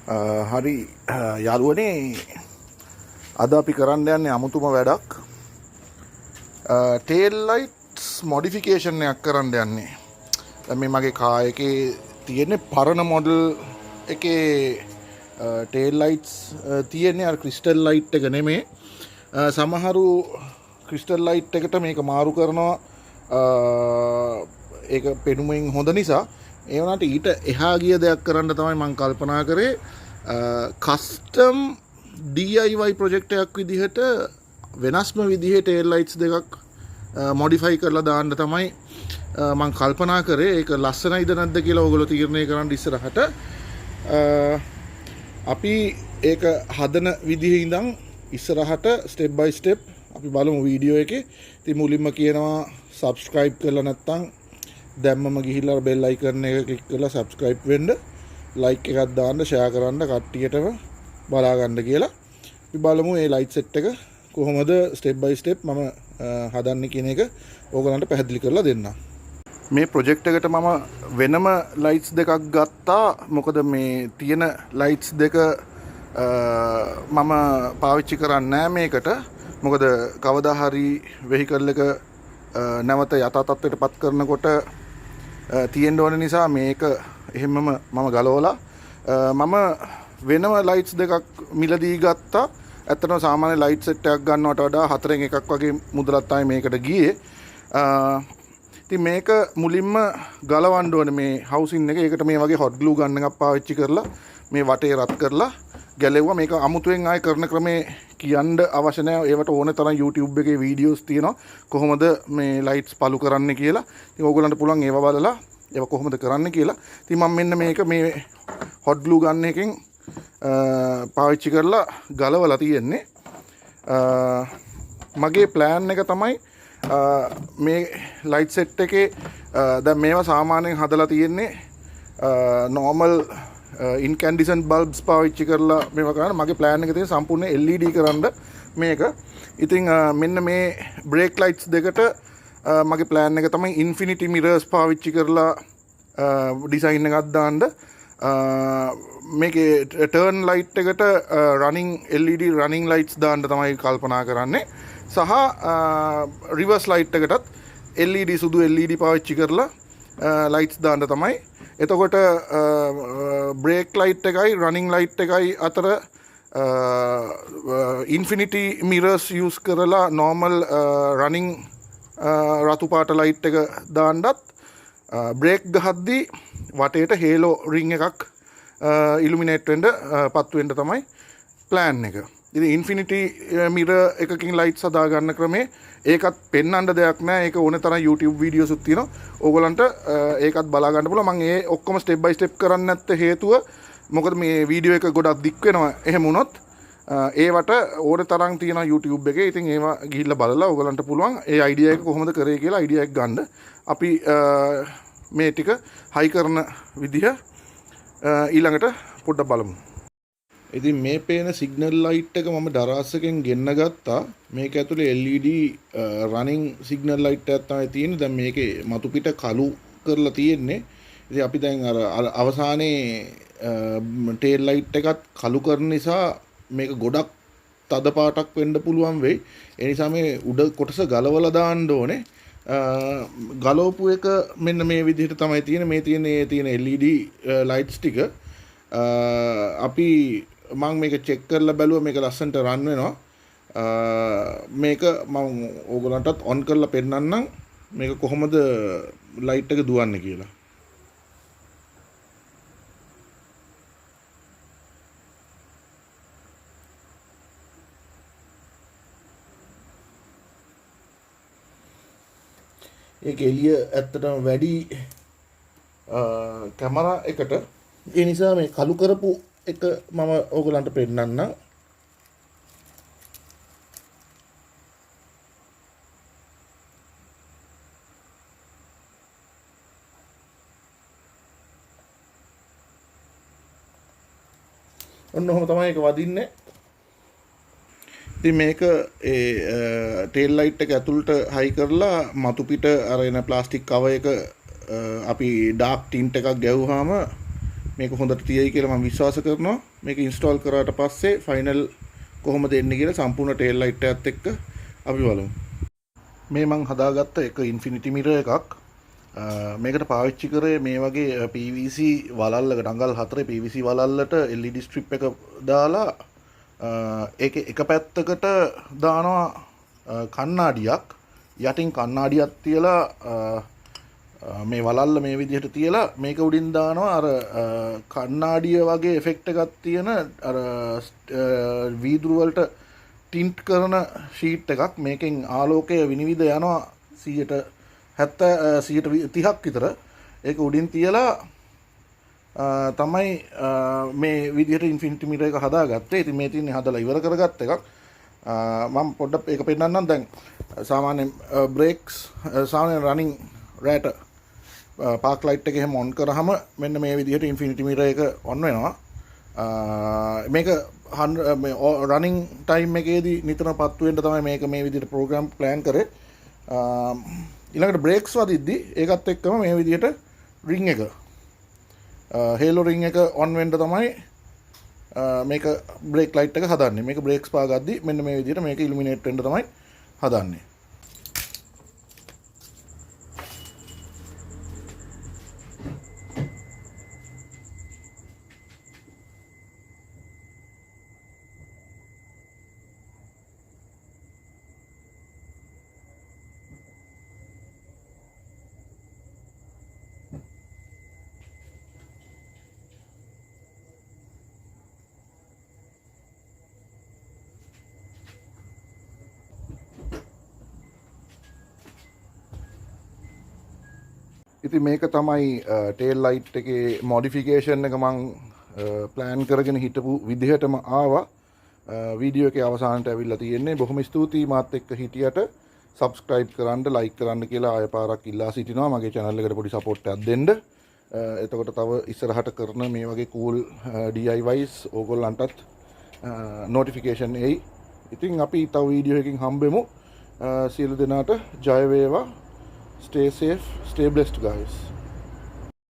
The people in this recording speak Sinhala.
හරි යාළුවනේ අද අපි කරන්න යන්නේ අමුතුම වැඩක්. ටේල් ලයිට්ස් මොඩිෆිකේෂන් එකක් කරන්න යන්නේ. දැන් මේ මගේ කාර් එකේ තියෙන පරණ මොඩල් එකේ ටේල් ලයිට්ස් තියෙන්නේ අර ක්‍රිස්ටල් ලයිට් එක නෙමෙයි. සමහරු ක්‍රිස්ටල් ලයිට් එකට මේක මාරු කරනවා ඒක පෙනුමෙන් හොඳ නිසා. ඒ වුණාට ඊට එහා ගිය දෙයක් කරන්න තමයි මම කල්පනා කරේ. කස්ටම් DIY ප්‍රොජෙක්ට් එකක් විදිහට වෙනස්ම විදිහේ ටේල් ලයිට්ස් දෙකක් මොඩිෆයි කරලා දාන්න තමයි මම කල්පනා කරේ. ඒක ලස්සනයිද නැද්ද කියලා ඔයගොල්ලෝ තීරණය කරන්න ඉස්සරහට. අපි ඒක හදන විදිහේ ඉඳන් ඉස්සරහට ස්ටෙප් බයි ස්ටෙප් අපි බලමු වීඩියෝ එකේ. ඉතින් මුලින්ම කියනවා subscribe කරලා නැත්නම් දැම්මම ගිහිල්ලා බෙල් අයිකන් එක ක්ලික් කරලා subscribe වෙන්න, like එකක් දාන්න, share කරන්න, කට්ටියටම බලා ගන්න කියලා. අපි බලමු මේ light set එක කොහොමද step by step මම හදන්නේ කියන එක ඕගලන්ට පැහැදිලි කරලා දෙන්නම්. මේ project එකට මම වෙනම lights දෙකක් ගත්තා. මොකද මේ තියෙන lights දෙක මම පාවිච්චි කරන්නේ නැහැ මේකට. මොකද කවදා හරි vehicle එක නැවත යථා තත්ත්වයට පත් කරනකොට තියෙන්න ඕන නිසා මේක එහෙමම මම ගලවලා මම වෙනම ලයිට්ස් දෙකක් මිලදී ගත්තා. ඇත්තටම සාමාන්‍ය ලයිට් සෙට් එකක් ගන්නවට වඩා හතරෙන් එකක් වගේ මුදලක් තමයි මේකට ගියේ. ඉතින් මේක මුලින්ම ගලවන්න ඕනේ මේ හවුසින් එක. ඒකට මේ වගේ හොට් ග්ලූ ගන් එකක් පාවිච්චි කරලා මේ වටේ රත් කරලා ගැලෙව්වා. මේක අමුතුවෙන් ආයෙ කරන ක්‍රමේ කියන්න අවශ්‍ය නැහැ. ඒවට ඕන තරම් YouTube එකේ වීඩියෝස් තියෙනවා කොහොමද මේ ලයිට්ස් පළු කරන්න කියලා. ඉතින් ඕගොල්ලන්ට පුළුවන් ඒව බලලා ඒව කොහොමද කරන්න කියලා. ඉතින් මම මෙන්න මේක මේ හොට් ග්ලූ ගන් එකෙන් පාවිච්චි කරලා ගලවලා තියෙන්නේ. මගේ ප්ලෑන් එක තමයි මේ ලයිට් සෙට් එකේ දැන් මේවා සාමාන්‍යයෙන් හදලා තියෙන්නේ normal incandescent bulbs පාවිච්චි කරලා මේවා කරන්න. මගේ ප්ලෑන් එක තියෙන සම්පූර්ණ LED කරන්න මේක. ඉතින් මෙන්න මේ brake lights දෙකට මගේ ප්ලෑන් එක තමයි infinity mirrors පාවිච්චි කරලා ඩිසයින් එකක් දාන්න. මේකේ turn light එකට running LED running lights දාන්න තමයි කල්පනා කරන්නේ. සහ reverse light එකටත් LED සුදු LED පාවිච්චි කරලා lights දාන්න තමයි. එතකොට brake light එකයි running light එකයි අතර infinity mirrors use කරලා normal running රතු පාට light එක දාන්නත් brake ගහද්දී වටේට halo ring එකක් illuminate වෙන්න පත් වෙන්න තමයි plan එක. ඉතින් infinity mirror එකකින් lights හදා ගන්න ක්‍රමේ ඒකත් පෙන්වන්න දෙයක් නැහැ. ඒක ඕන තරම් YouTube videos උත් තියෙනවා. ඕගොල්ලන්ට ඒකත් බලා ගන්න පුළුවන්. මම ඒ ඔක්කොම step by step කරන්නේ නැත්te හේතුව මොකද මේ වීඩියෝ එක ගොඩක් දික් වෙනවා. එහෙම වුණොත් ඒවට ඕන තරම් තියෙනවා YouTube එකේ. ඉතින් ඒවා ගිහිල්ලා බලලා ඕගොල්ලන්ට පුළුවන් ඒ idea එක කොහොමද කරේ කියලා idea එක ගන්න. අපි මේ ටික high කරන විදිහ ඊළඟට පොඩ්ඩක් බලමු. ඉතින් මේ පේන සිග්නල් ලයිට් එක මම දරාස් එකෙන් ගෙන්න ගත්තා. මේක ඇතුලේ LED running සිග්නල් ලයිට් එකක් තමයි තියෙන්නේ. දැන් මේකේ මතු පිට කළු කරලා තියෙන්නේ. ඉතින් අපි දැන් අර අවසානයේ ටේල් ලයිට් එකත් කළු කරන නිසා මේක ගොඩක් තද පාටක් වෙන්න පුළුවන් වෙයි. ඒ නිසා මේ උඩ කොටස ගලවලා දාන්න ඕනේ. ගලවපු එක මෙන්න මේ විදිහට තමයි තියෙන්නේ. මේ තියෙන LED ලයිට්ස් ටික අපි මම මේක චෙක් කරලා බැලුවා. මේක ලස්සනට රන් වෙනවා. මේක මම ඕගොල්ලන්ටත් ඔන් කරලා පෙන්නන්නම් මේක කොහොමද ලයිට් එක දුවන්නේ කියලා. ඒක එළිය ඇත්තටම වැඩි කැමරා එකට. ඒ නිසා මේ කළු කරපු එක මම ඕගලන්ට පෙන්නන්නම්. ඔන්න ඔහොම තමයි ඒක වදින්නේ. ඉතින් මේක ටේල් ලයිට් එක ඇතුළට හයි කරලා මතු පිට අරගෙන ප්ලාස්ටික් කවර් එක අපි ඩාර්ක් ටින්ට් එකක් ගැහුවාම මේක හොඳට තියයි කියලා මම විශ්වාස කරනවා. මේක ඉන්ස්ටෝල් කරාට පස්සේ ෆයිනල් කොහොමද එන්නේ කියලා සම්පූර්ණ ටේල් ලයිට් එකත් එක්ක අපි බලමු. මේ මං හදාගත්ත එක ඉන්ෆිනිටි මිරර් එකක්. මේකට පාවිච්චි කරේ මේ වගේ PVC වලල්ලක ඩඟල් 4 PVC වලල්ලට LED ස්ට්‍රිප් එක දාලා ඒකේ එක පැත්තකට දානවා කණ්ණාඩියක්, යටින් කණ්ණාඩියක් තියලා මේ වලල්ල මේ විදිහට තියලා මේක උඩින් දානවා අර කණ්ණාඩිය වගේ එෆෙක්ට් එකක් තියෙන අර වීදුරු වලට ටින්ට් කරන ෂීට් එකක්. මේකෙන් ආලෝකය විනිවිද යනවා 130ක් විතර. ඒක උඩින් තියලා තමයි මේ විදිහට ඉන්ෆිනිටි මිරර් එක හදාගත්තේ. ඉතින් මේ තියන්නේ හදලා ඉවර කරගත්ත එකක්. මම පොඩ්ඩක් ඒක පෙන්නන්නම්. දැන් සාමාන්‍යයෙන් බ්‍රේක්ස් සාමාන්‍යයෙන් රනින් රෑට පාක් ලයිට් එක එහෙම ඔන් කරාම මෙන්න මේ විදිහට ඉන්ෆිනිටි මිරර් එක ඔන් වෙනවා. මේක රනින් ටයිම් එකේදී නිතරම පත්තු වෙන්න තමයි මේක මේ විදිහට ප්‍රෝග්‍රෑම් ප්ලෑන් කරේ. ඊළඟට බ්‍රේක්ස් වදිද්දි ඒකත් එක්කම මේ විදිහට රින් එක හේලෝ රින් එක ඔන් වෙන්න තමයි මේක බ්‍රේක් ලයිට් එක හදන්නේ. මේක බ්‍රේක්ස් පාගද්දි මෙන්න මේ විදිහට මේක ඉලුමිනේට් වෙන්න තමයි හදන්නේ. ඉතින් මේක තමයි ටේල් ලයිට් එකේ මොඩිෆිකේෂන් එක මං ප්ලෑන් කරගෙන හිටපු විදිහටම ආවා. වීඩියෝ එකේ අවසානට ඇවිල්ලා තියෙන්නේ. බොහොම ස්තුතියි මාත් එක්ක හිටියට. සබ්ස්ක්‍රයිබ් කරන්න, ලයික් කරන්න කියලා ආය පාරක් ඉල්ලා සිටිනවා. මගේ channel එකට පොඩි support එකක් දෙන්න. එතකොට තව ඉස්සරහට කරන මේ වගේ cool DIYs ඕගොල්ලන්ටත් notification එයි. ඉතින් අපි තව වීඩියෝ එකකින් හම්බෙමු. සියලු දෙනාට ජය වේවා. Stay safe, stay blessed, guys.